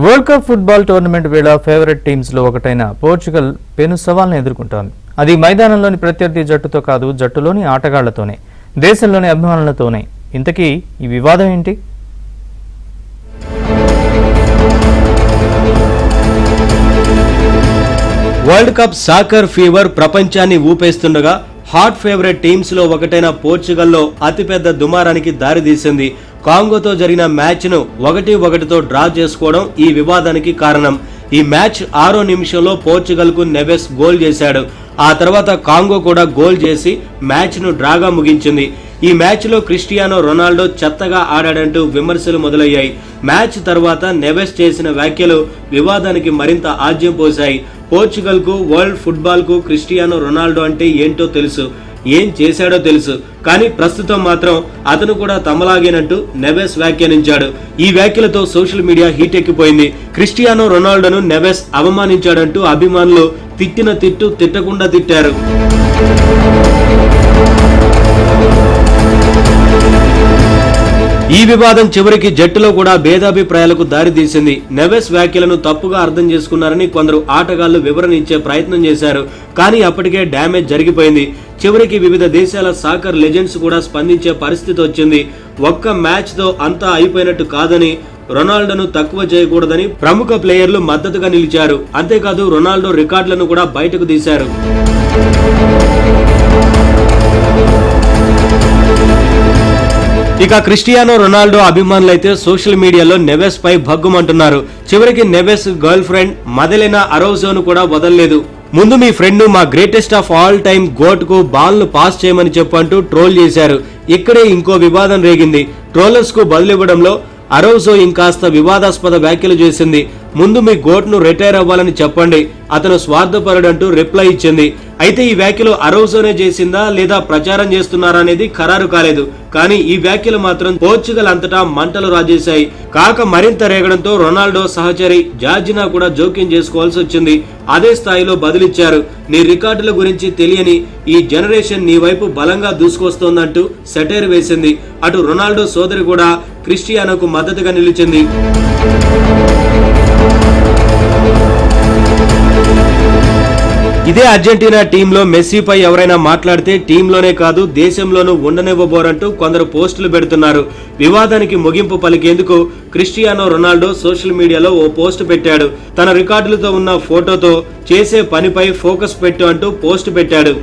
World cup football tournament వేళ favourite teams లో ఒకటైన పోర్చుగల్ పెను సవాల్ను ఎదుర్కొంటోంది. అది మైదానంలోని ప్రత్యర్థి జట్టుతో కాదు, జట్టులోని ఆటగాళ్లతోనే, దేశంలోని అభిమానులతోనే. ఇంతకీ ఈ వివాదం ఏంటి? వరల్డ్ కప్ సాకర్ ఫీవర్ ప్రపంచాన్ని ఊపేస్తుండగా హాట్ ఫేవరెట్ టీమ్స్ లో ఒకటైన పోర్చుగల్లో అతిపెద్ద దుమారానికి దారితీసింది. కాంగోతో జరిగిన మ్యాచ్ ను 1-1తో డ్రా చేసుకోవడం ఈ వివాదానికి కారణం. ఈ మ్యాచ్ 6వ నిమిషంలో పోర్చుగల్ కు నెవెస్ గోల్ చేశాడు. ఆ తర్వాత కాంగో కూడా గోల్ చేసి మ్యాచ్ ను డ్రాగా ముగించింది. ఈ మ్యాచ్ లో క్రిస్టియానో రొనాల్డో చెత్తగా ఆడాడంటూ విమర్శలు మొదలయ్యాయి. మ్యాచ్ తర్వాత నెవెస్ చేసిన వ్యాఖ్యలు వివాదానికి మరింత ఆజ్యం పోశాయి. పోర్చుగల్ కు, వరల్డ్ ఫుట్బాల్ కు క్రిస్టియానో రొనాల్డో అంటే ఏంటో తెలుసు, ఏం చేశాడో తెలుసు. కానీ ప్రస్తుతం మాత్రం అతను కూడా తమలాగేనంటూ నెవెస్ వ్యాఖ్యానించాడు. ఈ వ్యాఖ్యలతో social media heat ఎక్కిపోయింది. Cristiano రొనాల్డోను Neves అవమానించాడంటూ అభిమానులు తిట్టిన తిట్టు తిట్టకుండా తిట్టారు. ఈ వివాదం చివరికి జట్టులో కూడా భేదాభిప్రాయాలకు దారితీసింది. నెవెస్ వ్యాఖ్యలను తప్పుగా అర్థం చేసుకున్నారని కొందరు ఆటగాళ్లు వివరణ ఇచ్చే ప్రయత్నం చేశారు. కానీ అప్పటికే డ్యామేజ్ జరిగిపోయింది. చివరికి వివిధ దేశాల సాకర్ లెజెండ్స్ కూడా స్పందించే పరిస్థితి వచ్చింది. ఒక్క మ్యాచ్ తో అంతా అయిపోయినట్టు కాదని, రొనాల్డోను తక్కువ చేయకూడదని ప్రముఖ ప్లేయర్లు మద్దతుగా నిలిచారు. అంతేకాదు రొనాల్డో రికార్డులను కూడా బయటకు తీశారు. ఇక క్రిస్టియానో రొనాల్డో అభిమానులైతే సోషల్ మీడియాలో నెవెస్ పై భగ్గుమంటున్నారు. చివరికి నెవెస్ గర్ల్ ఫ్రెండ్ మదెలెనా అరోజోను కూడా వదలలేదు. ముందు మీ ఫ్రెండ్ మా greatest of all time GOAT కు బాల్ ను పాస్ చేయమని చెప్పంటూ ట్రోల్ చేశారు. ఇక్కడే ఇంకో వివాదం రేగింది. ట్రోలర్స్ కు బదులివ్వడంలో అరోజో ఇంకాస్త వివాదాస్పద వ్యాఖ్యలు చేసింది. ముందు మీ గోట్ ను రిటైర్ అవ్వాలని చెప్పండి, అతను స్వార్థపరుడంటూ రిప్లై ఇచ్చింది. అయితే ఈ వ్యాఖ్యలు అరోజోనే చేసిందా లేదా ప్రచారం చేస్తున్నారా అనేది ఖరారు కాలేదు. కానీ ఈ వ్యాఖ్యలు మాత్రం పోర్చుగల్ అంతటా మంటలు రాజేశాయి. కాక మరింత రేగడంతో రొనాల్డో సహచరి జార్జినా కూడా జోక్యం చేసుకోవాల్సి వచ్చింది. అదే స్థాయిలో బదులిచ్చారు. నీ రికార్డుల గురించి తెలియని ఈ జనరేషన్ నీ వైపు బలంగా దూసుకొస్తోందంటూ సెటైర్ వేసింది. అటు రొనాల్డో సోదరి కూడా క్రిస్టియానోకు మద్దతుగా నిలిచింది. ఇదే అర్జెంటీనా టీంలో మెస్సీపై ఎవరైనా మాట్లాడితే టీంలోనే కాదు దేశంలోనూ ఉండనివ్వబోరంటూ కొందరు పోస్టులు పెడుతున్నారు. వివాదానికి ముగింపు పలికేందుకు క్రిస్టియానో రొనాల్డో సోషల్ మీడియాలో ఓ పోస్ట్ పెట్టాడు. తన రికార్డులతో ఉన్న ఫోటోతో చేసే పనిపై ఫోకస్ పెట్టు అంటూ పోస్ట్ పెట్టాడు.